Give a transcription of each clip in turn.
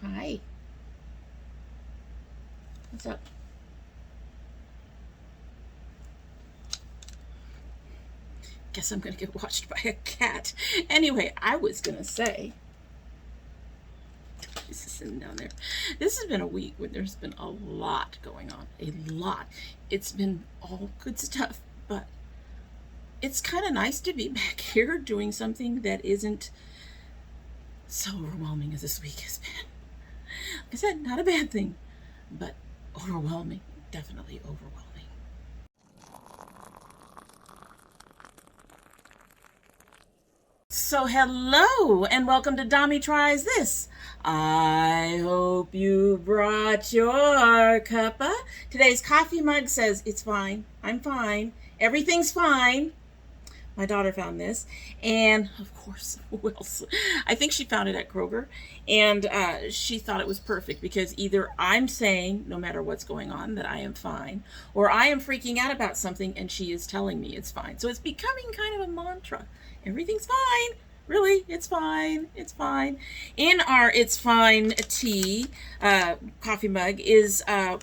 Hi. What's up? Guess I'm gonna get watched by a cat. Anyway, I was gonna say, this is sitting down there. This has been a week when there's been a lot going on. A lot. It's been all good stuff, but it's kind of nice to be back here doing something that isn't so overwhelming as this week has been. Like I said, not a bad thing, but overwhelming. Definitely overwhelming. So hello and welcome to Dommy Tries This. I hope you brought your cuppa. Today's coffee mug says, "It's fine, I'm fine, everything's fine." My daughter found this, and of course, who else? I think she found it at Kroger, and she thought it was perfect because either I'm saying, no matter what's going on, that I am fine, or I am freaking out about something and she is telling me it's fine. So it's becoming kind of a mantra. Everything's fine. Really, it's fine. It's fine. In our It's Fine tea coffee mug is our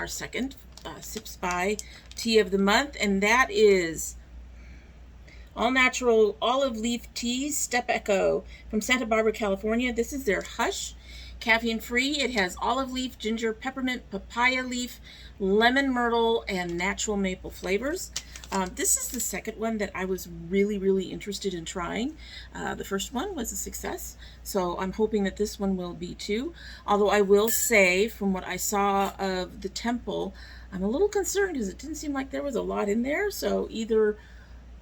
second Sips by tea of the month, and that is all natural olive leaf tea, Step Echo from Santa Barbara, California. This is their Hush, caffeine free. It has olive leaf, ginger, peppermint, papaya leaf, lemon myrtle, and natural maple flavors. This is the second one that I was really interested in trying. The first one was a success, so I'm hoping that this one will be too. Although I will say, from what I saw of the Temple, I'm a little concerned because it didn't seem like there was a lot in there. So either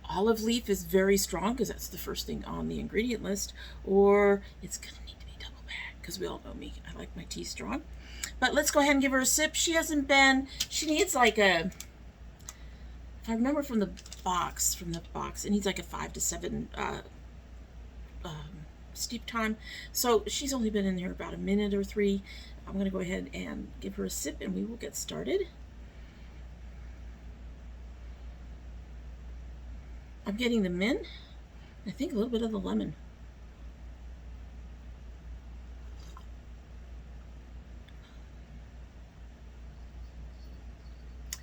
olive leaf is very strong because that's the first thing on the ingredient list, or it's gonna need to be double bagged because we all know me, I like my tea strong. But let's go ahead and give her a sip. She needs like a, if I remember from the box, it needs like a 5 to 7 steep time. So she's only been in here about a minute or 3. I'm gonna go ahead and give her a sip and we will get started. I'm getting the mint, I think a little bit of the lemon.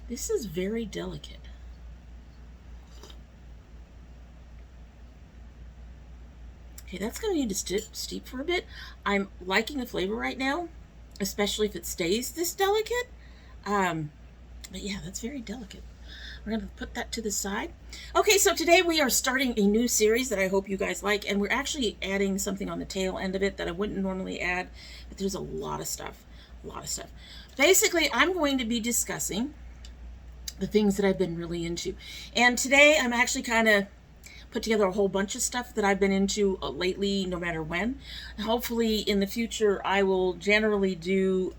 This is very delicate. Okay, that's going to need to steep for a bit. I'm liking the flavor right now, especially if it stays this delicate. But yeah, that's very delicate. We're going to put that to the side. Okay, so today we are starting a new series that I hope you guys like, and we're actually adding something on the tail end of it that I wouldn't normally add, but there's a lot of stuff. Basically, I'm going to be discussing the things that I've been really into. And today I'm actually kind of put together a whole bunch of stuff that I've been into lately, no matter when. Hopefully in the future I will generally do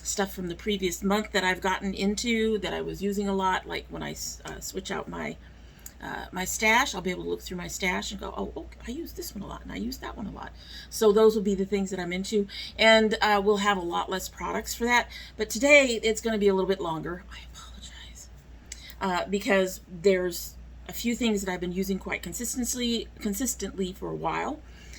stuff from the previous month that I've gotten into that I was using a lot, like when I switch out my my stash, I'll be able to look through my stash and go, oh, I use this one a lot and I use that one a lot. So those will be the things that I'm into, and we'll have a lot less products for that. But today it's going to be a little bit longer. I apologize because there's a few things that I've been using quite consistently for a while.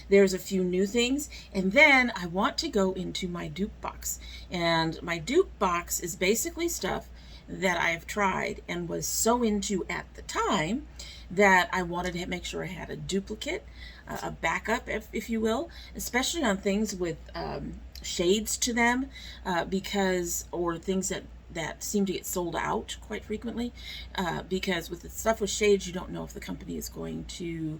There's a few new things, and then I want to go into my dupe box. And my dupe box is basically stuff that I've tried and was so into at the time that I wanted to make sure I had a duplicate, a backup, if you will, especially on things with shades to them, or things that seem to get sold out quite frequently, because with the stuff with shades, you don't know if the company is going to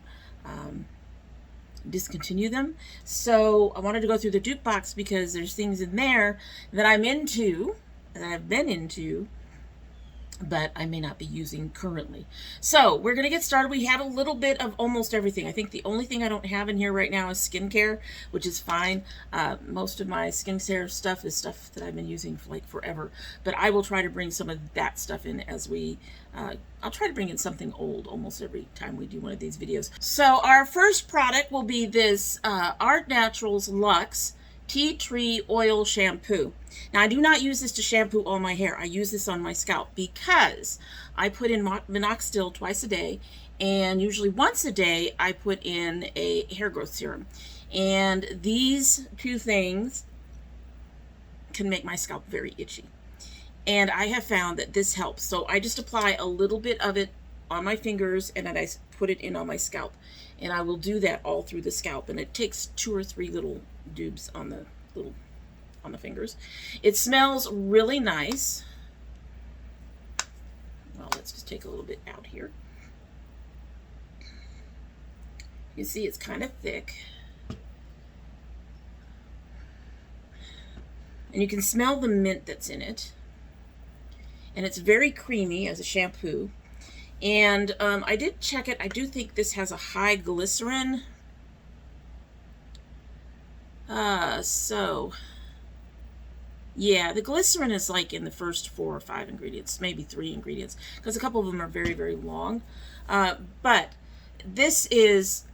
discontinue them. So I wanted to go through the dupe box because there's things in there that I'm into, that I've been into, but I may not be using currently. So we're going to get started. We have a little bit of almost everything. I think the only thing I don't have in here right now is skincare, which is fine. Most of my skincare stuff is stuff that I've been using for like forever, but I will try to bring some of that stuff in as we I'll try to bring in something old almost every time we do one of these videos. So our first product will be this Art Naturals Luxe Tea Tree Oil Shampoo. Now, I do not use this to shampoo all my hair. I use this on my scalp because I put in minoxidil twice a day, and usually once a day I put in a hair growth serum. And these two things can make my scalp very itchy. And I have found that this helps. So I just apply a little bit of it on my fingers and then I put it in on my scalp. And I will do that all through the scalp. And it takes 2 or 3 little dupes on the fingers. It smells really nice. Well, let's just take a little bit out here. You see it's kind of thick. And you can smell the mint that's in it. And it's very creamy as a shampoo. And I did check it. I do think this has a high glycerin. So, yeah, the glycerin is like in the first 4 or 5 ingredients, maybe 3 ingredients, because a couple of them are very, very long. But this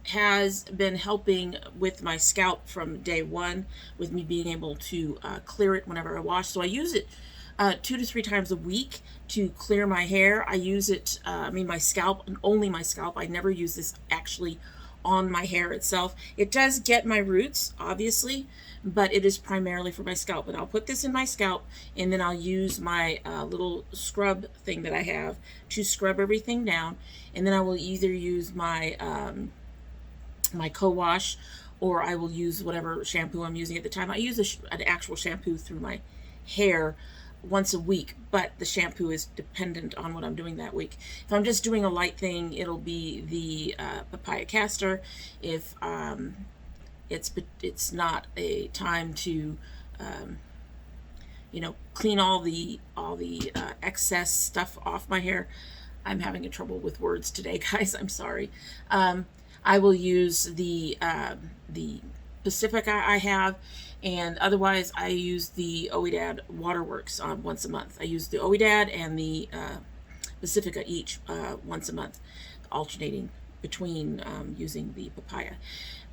has been helping with my scalp from day one, with me being able to clear it whenever I wash. So I use it 2 to 3 times a week to clear my hair. I use it, my scalp, and only my scalp. I never use this actually on my hair itself. It does get my roots, obviously, but it is primarily for my scalp. And I'll put this in my scalp, and then I'll use my little scrub thing that I have to scrub everything down. And then I will either use my my co-wash, or I will use whatever shampoo I'm using at the time. I use an actual shampoo through my hair once a week, but the shampoo is dependent on what I'm doing that week. If I'm just doing a light thing, it'll be the papaya castor. If it's not a time to clean all the excess stuff off my hair. I'm having trouble with words today, guys. I'm sorry. I will use the Pacifica I have, and otherwise I use the Ouidad Waterworks once a month. I use the Ouidad and the Pacifica each once a month, alternating between using the papaya.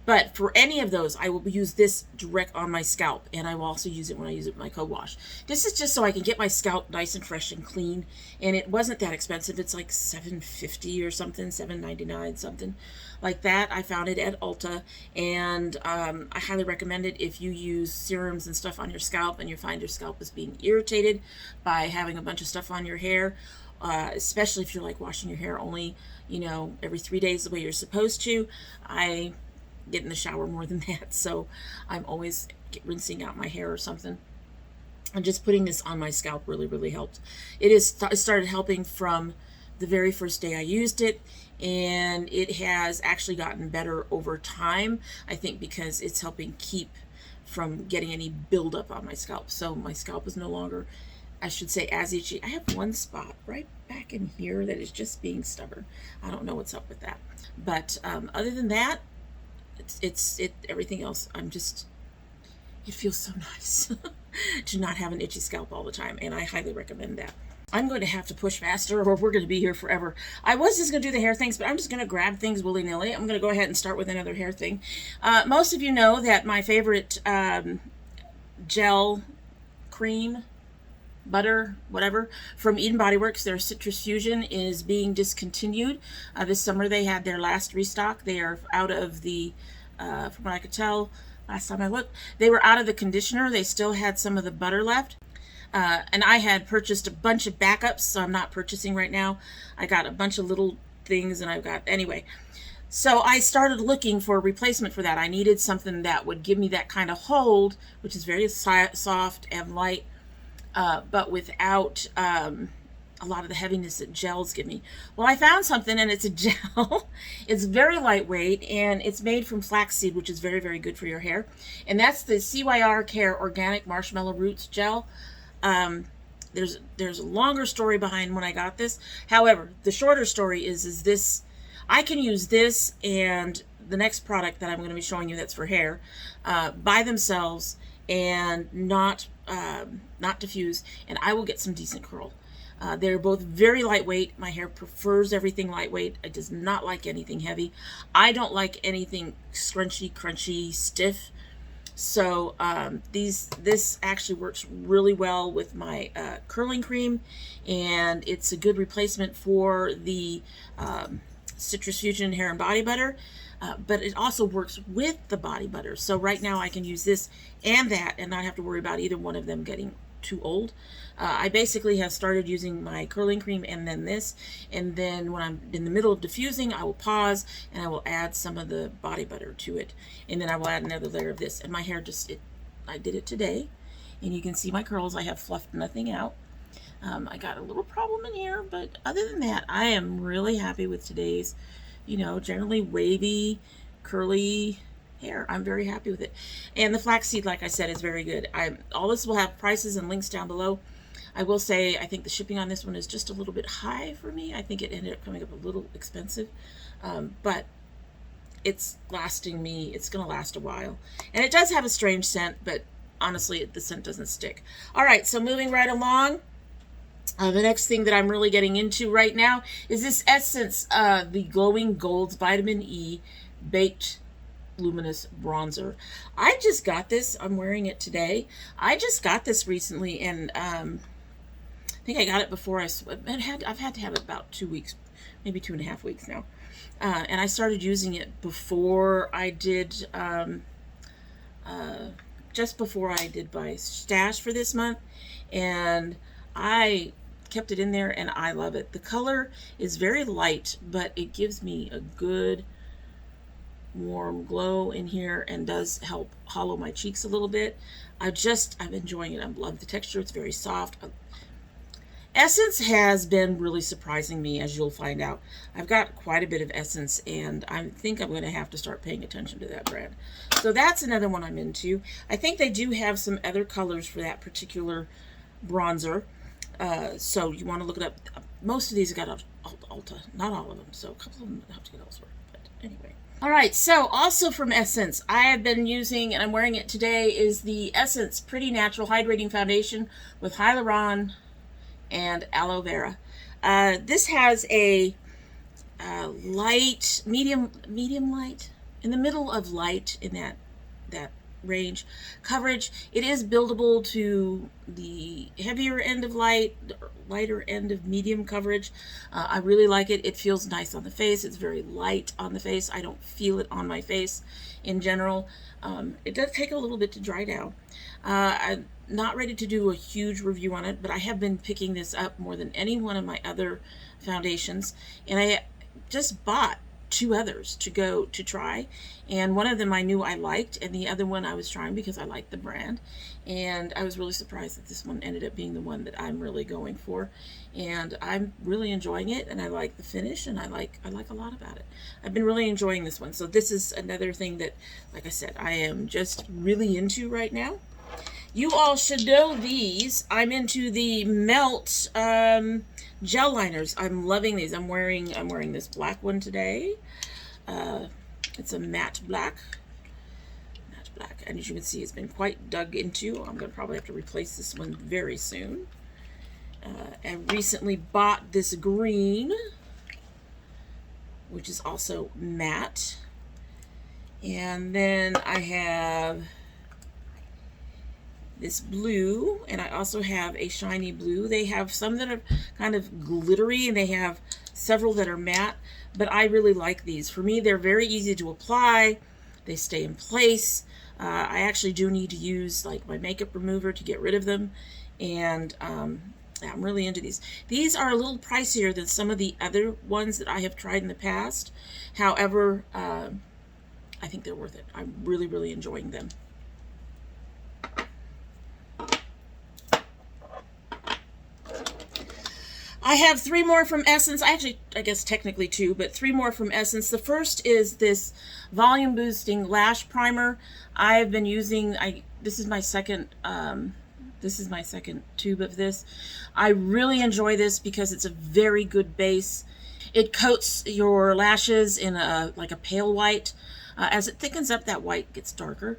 But for any of those, I will use this direct on my scalp, and I will also use it when I use it in my co-wash. This is just so I can get my scalp nice and fresh and clean, and it wasn't that expensive. It's like $7.50 or something, $7.99, something like that. I found it at Ulta, and I highly recommend it if you use serums and stuff on your scalp and you find your scalp is being irritated by having a bunch of stuff on your hair, especially if you're like washing your hair only, every 3 days the way you're supposed to. I get in the shower more than that, so I'm always rinsing out my hair or something. And just putting this on my scalp really, really helped. It started helping from the very first day I used it, and it has actually gotten better over time, I think, because it's helping keep from getting any buildup on my scalp. So my scalp is no longer, I should say, as itchy. I have one spot right back in here that is just being stubborn. I don't know what's up with that. But other than that, everything else, it feels so nice to not have an itchy scalp all the time, and I highly recommend that. I'm going to have to push faster or we're going to be here forever. I was just going to do the hair things, but I'm just going to grab things willy-nilly. I'm going to go ahead and start with another hair thing. Most of you know that my favorite gel, cream, butter, whatever, from Eden Body Works, their Citrus Fusion, is being discontinued. This summer they had their last restock. They are out of the, from what I could tell last time I looked, they were out of the conditioner. They still had some of the butter left. And I had purchased a bunch of backups, so I'm not purchasing right now. I got a bunch of little things, and anyway. So I started looking for a replacement for that. I needed something that would give me that kind of hold, which is very soft and light, but without a lot of the heaviness that gels give me. Well, I found something, and it's a gel. It's very lightweight, and it's made from flaxseed, which is very, very good for your hair. And that's the CYR Care Organic Marshmallow Roots Gel. There's a longer story behind when I got this. However, the shorter story is this. I can use this and the next product that I'm going to be showing you that's for hair by themselves and not diffuse, and I will get some decent curl. They're both very lightweight. My hair prefers everything lightweight. It does not like anything heavy. I don't like anything scrunchy, crunchy, stiff. So this actually works really well with my curling cream, and it's a good replacement for the Citrus Fusion Hair and Body Butter. but it also works with the body butter. So right now I can use this and that and not have to worry about either one of them getting too old. I basically have started using my curling cream and then this, and then when I'm in the middle of diffusing, I will pause and I will add some of the body butter to it, and then I will add another layer of this. And my hair just, I did it today, and you can see my curls. I have fluffed nothing out. I got a little problem in here, but other than that, I am really happy with today's, generally wavy, curly hair. I'm very happy with it. And the flaxseed, like I said, is very good. All this will have prices and links down below. I will say, I think the shipping on this one is just a little bit high for me. I think it ended up coming up a little expensive, but it's lasting me. It's going to last a while. And it does have a strange scent, but honestly, the scent doesn't stick. All right, so moving right along. The next thing that I'm really getting into right now is this Essence, the Glowing Gold's Vitamin E Baked Luminous Bronzer. I just got this. I'm wearing it today. I just got this recently, and I think I got it before I've had to have it about 2 weeks, maybe 2.5 weeks now. And I started using it before I did, just before I did my stash for this month, and I kept it in there, and I love it. The color is very light, but it gives me a good warm glow in here and does help hollow my cheeks a little bit. I'm enjoying it. I love the texture. It's very soft. Essence has been really surprising me, as you'll find out. I've got quite a bit of Essence, and I think I'm going to have to start paying attention to that brand. So that's another one I'm into. I think they do have some other colors for that particular bronzer. So you want to look it up. Most of these got Ulta, not all of them. So a couple of them have to get elsewhere. But anyway. All right. So also from Essence, I have been using, and I'm wearing it today, is the Essence Pretty Natural Hydrating Foundation with Hyaluron and aloe vera. This has a light, medium light, in the middle of light in that range coverage. It is buildable to the heavier end of light, lighter end of medium coverage. I really like it. It feels nice on the face. It's very light on the face. I don't feel it on my face in general. It does take a little bit to dry down. I'm not ready to do a huge review on it, but I have been picking this up more than any one of my other foundations, and I just bought 2 others to go to try, and one of them I knew I liked, and the other one I was trying because I liked the brand, and I was really surprised that this one ended up being the one that I'm really going for, and I'm really enjoying it, and I like the finish, and I like a lot about it. I've been really enjoying this one. So this is another thing that, like I said, I am just really into right now. You all should know these. I'm into the Melt gel liners. I'm loving these. I'm wearing this black one today. It's a matte black, and as you can see, it's been quite dug into. I'm gonna probably have to replace this one very soon. I recently bought this green, which is also matte, and then I have this blue, and I also have a shiny blue. They have some that are kind of glittery, and they have several that are matte, but I really like these. For me, they're very easy to apply. They stay in place. I actually do need to use like my makeup remover to get rid of them, and I'm really into these. These are a little pricier than some of the other ones that I have tried in the past. However, I think they're worth it. I'm really enjoying them. I have 3 more from Essence. I guess technically 2, but 3 more from Essence. The first is this volume boosting lash primer. I've been using, this is my second tube of this. I really enjoy this because it's a very good base. It coats your lashes in like a pale white. As it thickens up, that white gets darker.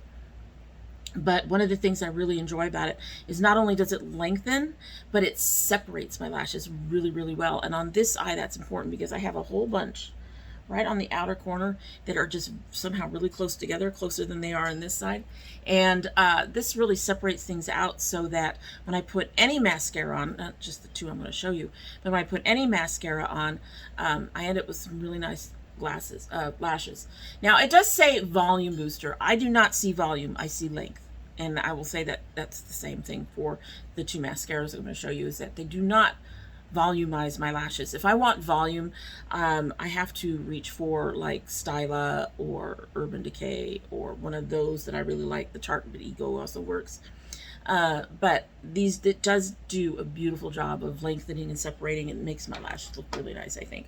But one of the things I really enjoy about it is not only does it lengthen, but it separates my lashes really well. And on this eye, that's important because I have a whole bunch right on the outer corner that are just somehow really close together, closer than they are on this side. And this really separates things out so that when I put any mascara on, not just the 2 I'm going to show you, but when I put any mascara on, I end up with some really nice lashes. Now it does say volume booster. I do not see volume, I see length. And I will say that that's the same thing for the two mascaras I'm going to show you, is that they do not volumize my lashes. If I want volume, I have to reach for like Styla or Urban Decay or one of those that I really like. The Tarte Ego also works. But it does do a beautiful job of lengthening and separating. It makes my lashes look really nice, I think.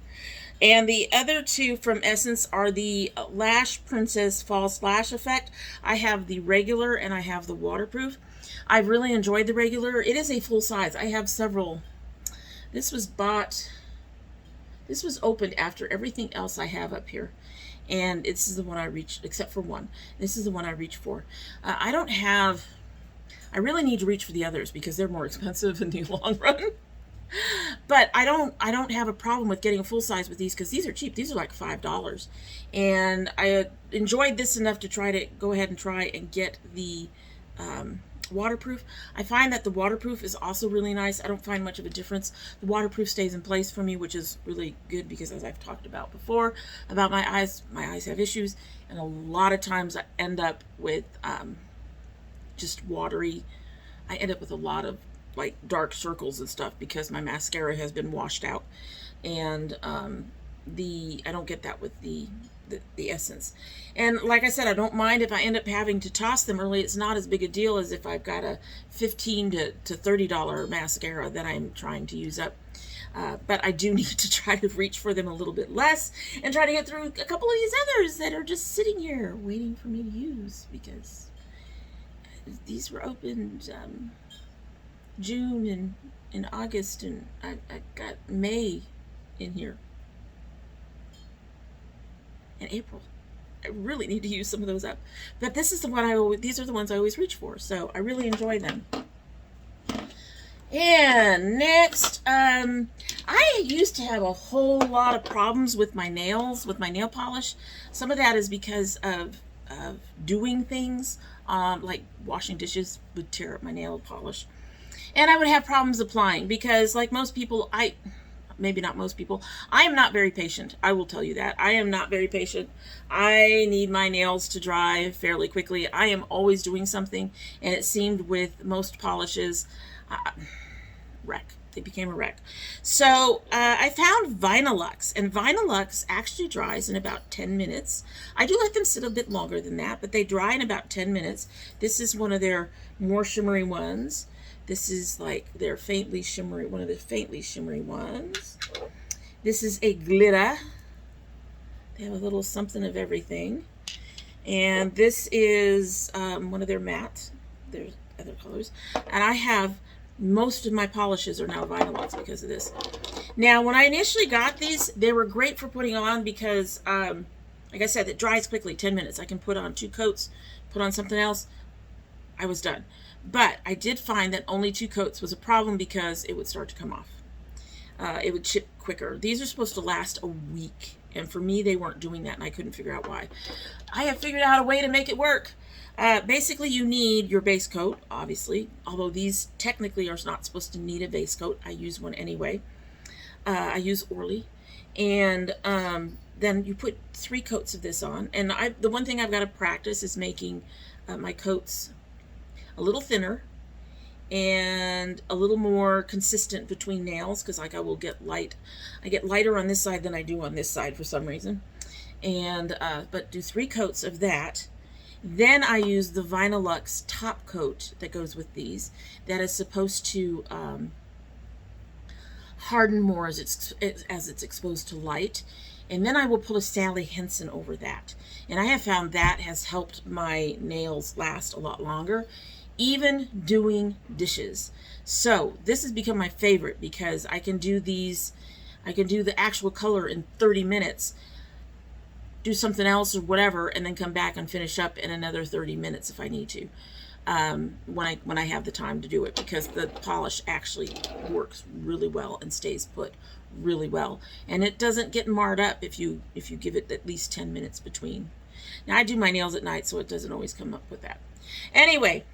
And the other two from Essence are the Lash Princess False Lash Effect. I have the regular and I have the waterproof. I've really enjoyed the regular. It is a full size. I have several. This was opened after everything else I have up here. And this is the one I reached, except for one. This is the one I reach for. I really need to reach for the others because they're more expensive in the long run. But I don't have a problem with getting a full size with these because these are cheap. These are like $5. And I enjoyed this enough to try to go ahead and try and get the waterproof. I find that the waterproof is also really nice. I don't find much of a difference. The waterproof stays in place for me, which is really good because, as I've talked about before, about my eyes have issues. And a lot of times I end up with just watery. I end up with a lot of like dark circles and stuff because my mascara has been washed out, and I don't get that with the Essence. And like I said, I don't mind if I end up having to toss them early. It's not as big a deal as if I've got a $15 to $30 mascara that I'm trying to use up. But I do need to try to reach for them a little bit less and try to get through a couple of these others that are just sitting here waiting for me to use, because these were opened June and August, and I got May in here and April. I really need to use some of those up, but this is the one these are the ones I always reach for, so I really enjoy them. And next, I used to have a whole lot of problems with my nails, with my nail polish. Some of that is because of doing things, like washing dishes would tear up my nail polish. And I would have problems applying because, like most people, maybe not most people, I am not very patient. I will tell you that. I am not very patient. I need my nails to dry fairly quickly. I am always doing something, and it seemed with most polishes, wreck. They became a wreck. So I found Vinylux, and Vinylux actually dries in about 10 minutes. I do let them sit a bit longer than that, but they dry in about 10 minutes. This is one of their more shimmery ones. This is like their faintly shimmery, one of the faintly shimmery ones. This is a glitter. They have a little something of everything. And this is one of their matte. There's other colors. And I have, most of my polishes are now Vinylux because of this. Now, when I initially got these, they were great for putting on because, like I said, it dries quickly, 10 minutes. I can put on 2 coats, put on something else. I was done. But I did find that only 2 coats was a problem because it would start to come off. It would chip quicker. These are supposed to last a week, and for me, they weren't doing that, and I couldn't figure out why. I have figured out a way to make it work. Basically, you need your base coat, obviously, although these technically are not supposed to need a base coat. I use one anyway. I use Orly, and then you put 3 coats of this on. And the one thing I've got to practice is making my coats a little thinner and a little more consistent between nails, because like I will get light. I get lighter on this side than I do on this side for some reason. And but do 3 coats of that. Then I use the Vinylux top coat that goes with these. That is supposed to harden more as it's exposed to light. And then I will put a Sally Hansen over that. And I have found that has helped my nails last a lot longer, even doing dishes. So this has become my favorite because I can do these, I can do the actual color in 30 minutes, do something else or whatever, and then come back and finish up in another 30 minutes if I need to, when I have the time to do it, because the polish actually works really well and stays put really well, and it doesn't get marred up if you give it at least 10 minutes between. Now I do my nails at night, so it doesn't always come up with that. Anyway,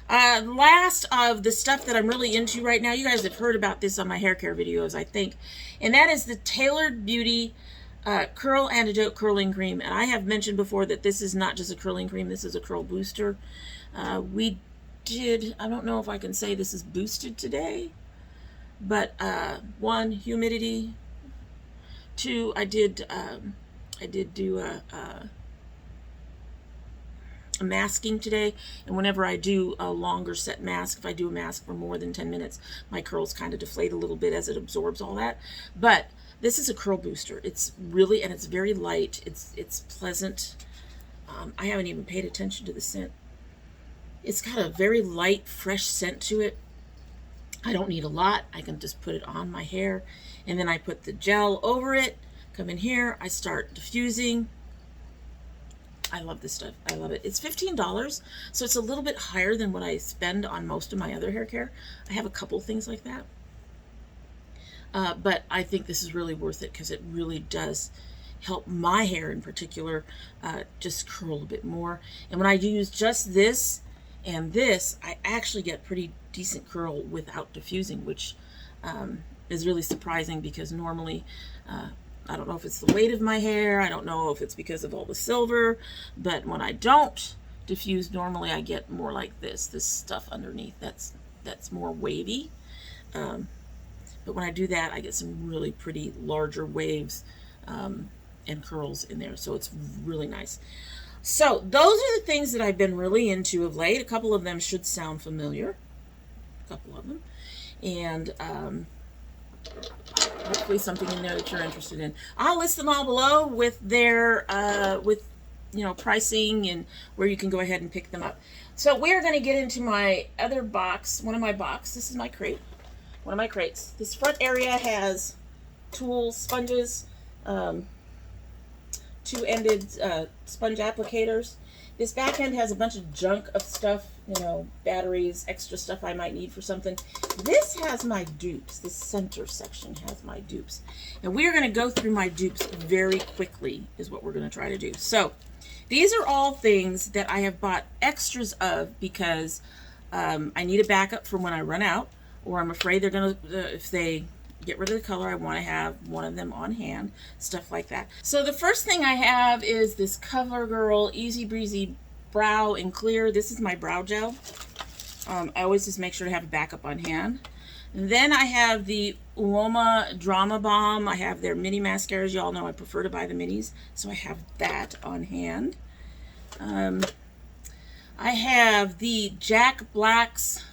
last of the stuff that I'm really into right now, you guys have heard about this on my hair care videos, I think, and that is the Tailored Beauty Curl Antidote Curling Cream. And I have mentioned before that this is not just a curling cream, this is a curl booster. We did, I don't know if I can say this is boosted today, but 1, humidity. 2, I did do a masking today, and whenever I do a longer set mask, if I do a mask for more than 10 minutes, my curls kind of deflate a little bit as it absorbs all that. But this is a curl booster. It's really, and it's very light. It's pleasant. I haven't even paid attention to the scent. It's got a very light, fresh scent to it. I don't need a lot. I can just put it on my hair, and then I put the gel over it, come in here, I start diffusing. I love this stuff. I love it. It's $15, so it's a little bit higher than what I spend on most of my other hair care. I have a couple things like that. But I think this is really worth it because it really does help my hair in particular just curl a bit more. And when I use just this and this, I actually get pretty decent curl without diffusing, which is really surprising because normally I don't know if it's the weight of my hair, I don't know if it's because of all the silver, but when I don't diffuse, normally I get more like this stuff underneath that's more wavy. But when I do that, I get some really pretty larger waves and curls in there, so it's really nice. So those are the things that I've been really into of late. A couple of them should sound familiar, a couple of them, and hopefully something in there that you're interested in. I'll list them all below with their pricing and where you can go ahead and pick them up. So we're going to get into my other box, one of my boxes. This is my crate, one of my crates. This front area has tools, sponges, two-ended sponge applicators. This back end has a bunch of junk of stuff, batteries, extra stuff I might need for something. This has my dupes. This center section has my dupes. And we're going to go through my dupes very quickly is what we're going to try to do. So these are all things that I have bought extras of because I need a backup for when I run out, or I'm afraid they're going to, if they get rid of the color, I want to have one of them on hand, stuff like that. So the first thing I have is this CoverGirl Easy Breezy Brow and Clear. This is my brow gel. I always just make sure to have a backup on hand. And then I have the Uoma Drama Bomb. I have their mini mascaras. Y'all know I prefer to buy the minis, so I have that on hand. I have the Jack Black's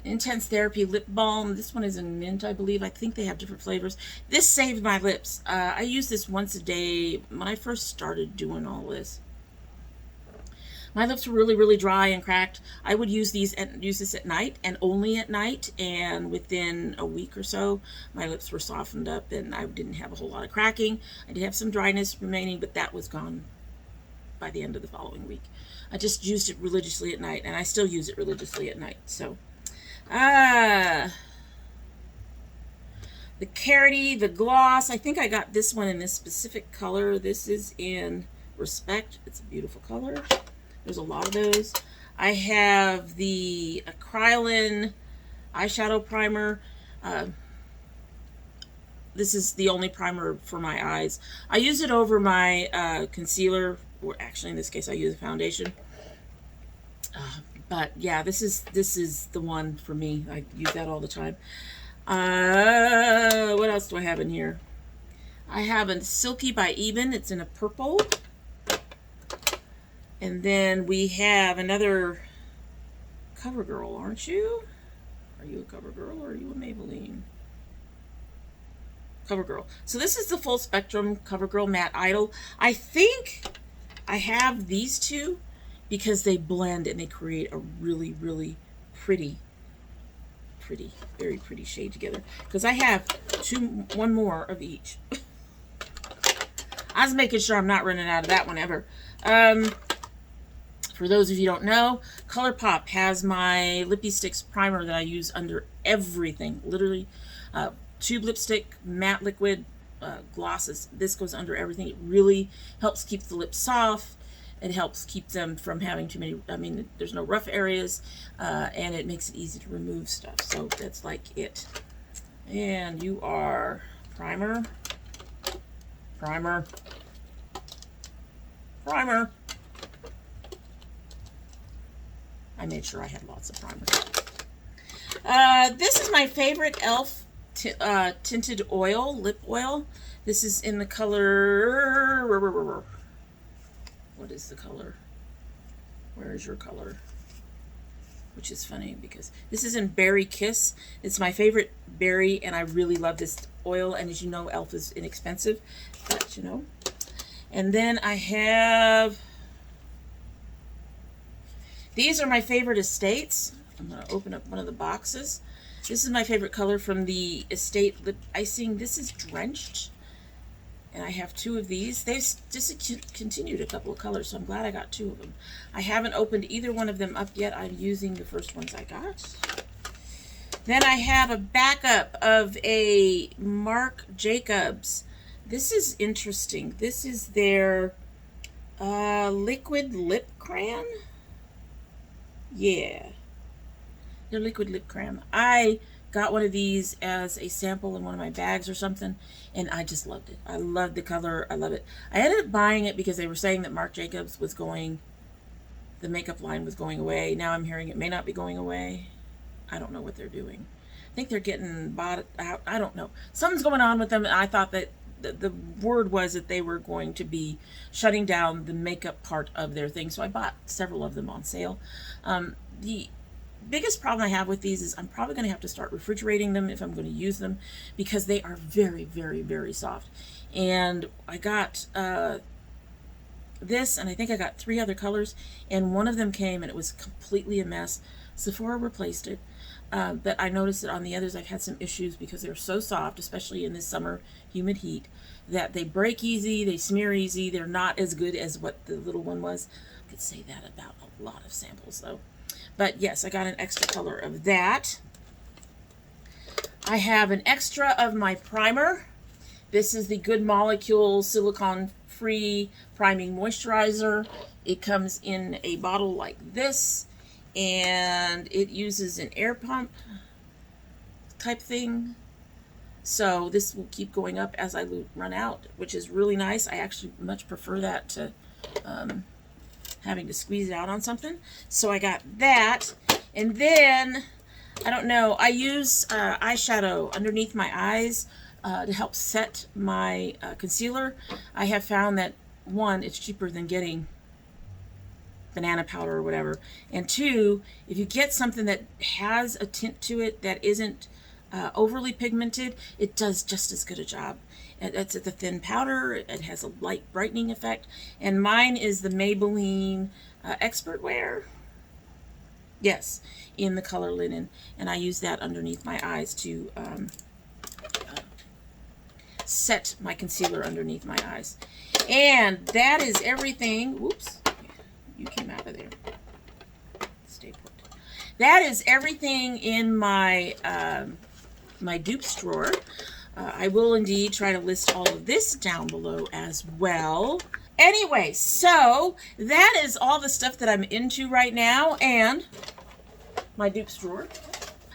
Intense Therapy Lip Balm. This one is in mint, I believe. I think they have different flavors. This saved my lips. I use this once a day when I first started doing all this. My lips were really, really dry and cracked. I would use this at night and only at night, and within a week or so, my lips were softened up and I didn't have a whole lot of cracking. I did have some dryness remaining, but that was gone by the end of the following week. I just used it religiously at night, and I still use it religiously at night. So, the Carity, the gloss. I think I got this one in this specific color. This is in Respect. It's a beautiful color. There's a lot of those. I have the Kryolan eyeshadow primer. This is the only primer for my eyes. I use it over my concealer, or actually in this case I use a foundation. But yeah, this is the one for me. I use that all the time. What else do I have in here? I have a Silky by Eben. It's in a purple. And then we have another CoverGirl, aren't you? Are you a CoverGirl or are you a Maybelline? CoverGirl. So this is the full spectrum CoverGirl Matte Idol. I think I have these two because they blend and they create a really, really pretty, very pretty shade together. Because I have one more of each. I was making sure I'm not running out of that one ever. For those of you who don't know, ColourPop has my Lippy Sticks primer that I use under everything. Literally, tube lipstick, matte liquid, glosses. This goes under everything. It really helps keep the lips soft. It helps keep them from having too many, there's no rough areas, and it makes it easy to remove stuff. So that's like it. And you are primer. Primer. Primer. I made sure I had lots of primer. This is my favorite e.l.f. Tinted oil, lip oil. This is in the color... What is the color? Where is your color? Which is funny because this is in Berry Kiss. It's my favorite berry, and I really love this oil. And as you know, e.l.f. is inexpensive, but you know. And then I have... These are my favorite Estates. I'm going to open up one of the boxes. This is my favorite color from the Estate Lip Icing. This is Drenched. And I have 2 of these. They've discontinued a couple of colors, so I'm glad I got 2 of them. I haven't opened either one of them up yet. I'm using the first ones I got. Then I have a backup of a Marc Jacobs. This is interesting. This is their liquid lip crayon. Yeah. Their liquid lip crayon. I got one of these as a sample in one of my bags or something, and I just loved it. I loved the color. I love it. I ended up buying it because they were saying that Marc Jacobs was going, the makeup line was going away. Now I'm hearing it may not be going away. I don't know what they're doing. I think they're getting bought out. I don't know. Something's going on with them, and I thought that the word was that they were going to be shutting down the makeup part of their thing, so I bought several of them on sale. The biggest problem I have with these is I'm probably going to have to start refrigerating them if I'm going to use them, because they are very, very, very soft. And I got this, and I think I got 3 other colors, and one of them came and it was completely a mess. Sephora replaced it, but I noticed that on the others I've had some issues because they're so soft, especially in this summer humid heat, that they break easy, they smear easy. They're not as good as what the little one was. I could say that about a lot of samples though. But yes, I got an extra color of that. I have an extra of my primer. This is the Good Molecule silicone-free priming moisturizer. It comes in a bottle like this, and it uses an air pump type thing. So this will keep going up as I run out, which is really nice. I actually much prefer that to having to squeeze it out on something. So I got that. And then, I don't know, I use eyeshadow underneath my eyes to help set my concealer. I have found that, 1, it's cheaper than getting banana powder or whatever. And 2, if you get something that has a tint to it that isn't overly pigmented, it does just as good a job. It's the thin powder. It has a light brightening effect. And mine is the Maybelline Expert Wear. Yes, in the color Linen. And I use that underneath my eyes to set my concealer underneath my eyes. And that is everything. Whoops. You came out of there. Stay put. That is everything in my my dupes drawer. I will indeed try to list all of this down below as well. Anyway, so that is all the stuff that I'm into right now, and my dupes drawer.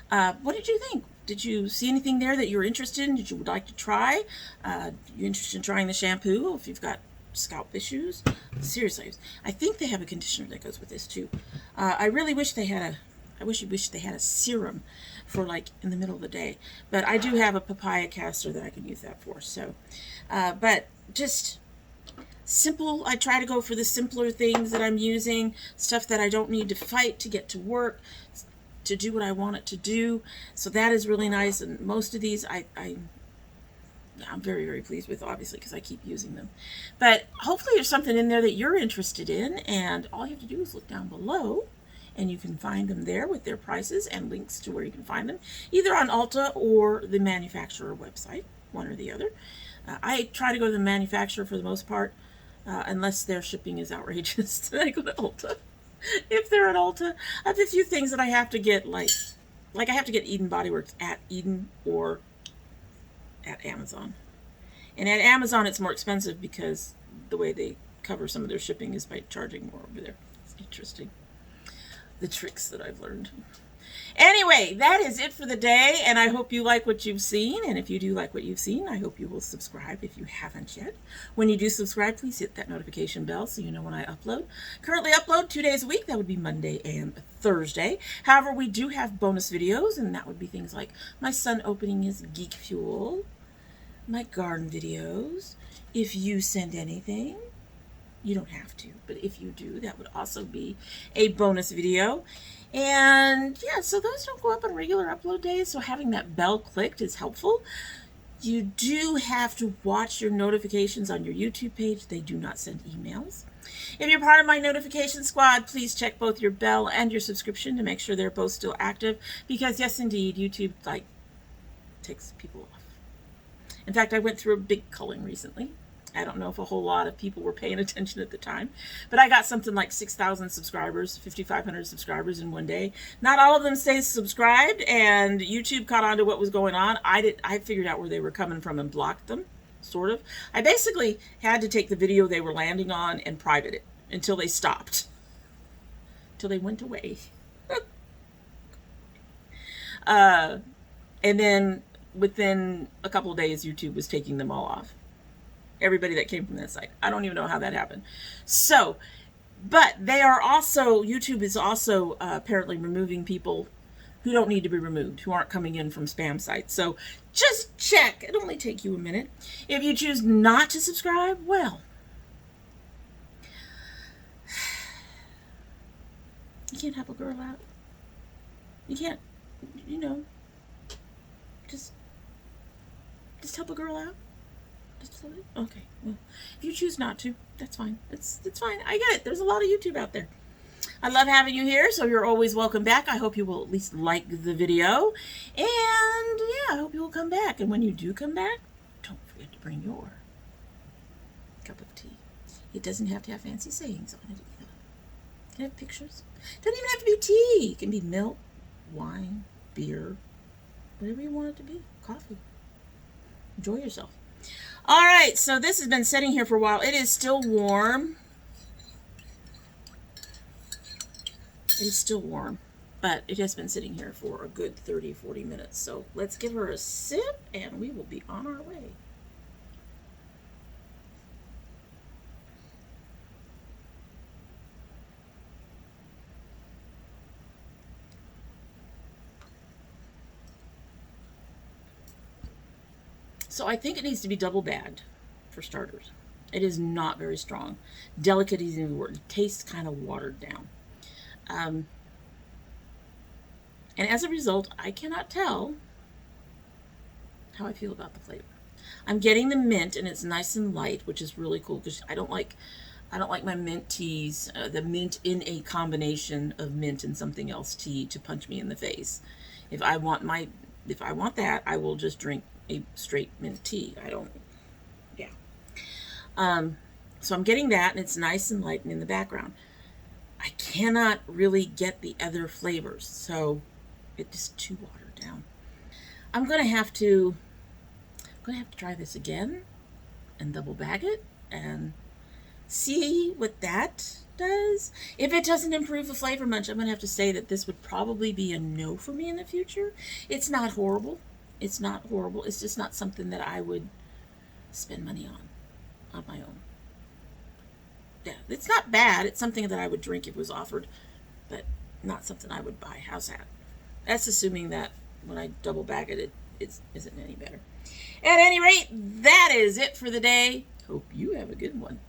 What did you think? Did you see anything there that you were interested in? Did you would like to try? You interested in trying the shampoo if you've got scalp issues? Seriously, I think they have a conditioner that goes with this too. I really wish they had a, I wish they had a serum for like in the middle of the day. But I do have a papaya castor that I can use that for. So, but just simple. I try to go for the simpler things that I'm using, stuff that I don't need to fight to get to work, to do what I want it to do. So that is really nice. And most of these I'm very, very pleased with, obviously, because I keep using them. But hopefully there's something in there that you're interested in, and all you have to do is look down below, and you can find them there with their prices and links to where you can find them, either on Ulta or the manufacturer website, one or the other. I try to go to the manufacturer for the most part, unless their shipping is outrageous. Then I go to Ulta. If they're at Ulta, I have a few things that I have to get, like I have to get Eden Body Works at Eden or at Amazon. And at Amazon it's more expensive because the way they cover some of their shipping is by charging more over there. It's interesting, the tricks that I've learned. Anyway, that is it for the day, and I hope you like what you've seen. And if you do like what you've seen, I hope you will subscribe if you haven't yet. When you do subscribe, please hit that notification bell so you know when I upload. Currently upload 2 days a week. That would be Monday and Thursday. However, we do have bonus videos, and that would be things like my son opening his Geek Fuel, my garden videos. If you send anything, you don't have to, but if you do, that would also be a bonus video. And yeah, so those don't go up on regular upload days, so having that bell clicked is helpful. You do have to watch your notifications on your YouTube page. They do not send emails. If you're part of my notification squad, please check both your bell and your subscription to make sure they're both still active, because yes, indeed, YouTube takes people off. In fact, I went through a big culling recently. I don't know if a whole lot of people were paying attention at the time, but I got something like 6,000 subscribers, 5,500 subscribers in one day. Not all of them stayed subscribed, and YouTube caught on to what was going on. I figured out where they were coming from and blocked them, sort of. I basically had to take the video they were landing on and private it until they stopped, until they went away. And then within a couple of days, YouTube was taking them all off. Everybody that came from that site. I don't even know how that happened. So, but they are also, YouTube is also apparently removing people who don't need to be removed, who aren't coming in from spam sites. So just check. It'll only take you a minute. If you choose not to subscribe, well, you can't help a girl out. You can't, you know, just help a girl out. Okay, well, if you choose not to, that's fine. It's fine. I get it. There's a lot of YouTube out there. I love having you here, so you're always welcome back. I hope you will at least like the video. And yeah, I hope you will come back. And when you do come back, don't forget to bring your cup of tea. It doesn't have to have fancy sayings on it either. It can have pictures. It doesn't even have to be tea. It can be milk, wine, beer, whatever you want it to be. Coffee. Enjoy yourself. All right, so this has been sitting here for a while. It is still warm. It is still warm, but it has been sitting here for a good 30, 40 minutes. So let's give her a sip, and we will be on our way. So I think it needs to be double bagged for starters. It is not very strong. Delicate is even the word. It tastes kind of watered down. And as a result, I cannot tell how I feel about the flavor. I'm getting the mint, and it's nice and light, which is really cool because I don't like my mint teas, the mint in a combination of mint and something else tea to punch me in the face. If I want that, I will just drink a straight mint tea. Yeah. So I'm getting that, and it's nice and light and in the background. I cannot really get the other flavors, so it's just too watered down. I'm gonna have to try this again and double bag it and see what that does. If it doesn't improve the flavor much, I'm gonna have to say that this would probably be a no for me in the future. It's not horrible. It's not horrible. It's just not something that I would spend money on my own. Yeah, it's not bad. It's something that I would drink if it was offered, but not something I would buy. How's that? That's assuming that when I double bag it, it isn't any better. At any rate, that is it for the day. Hope you have a good one.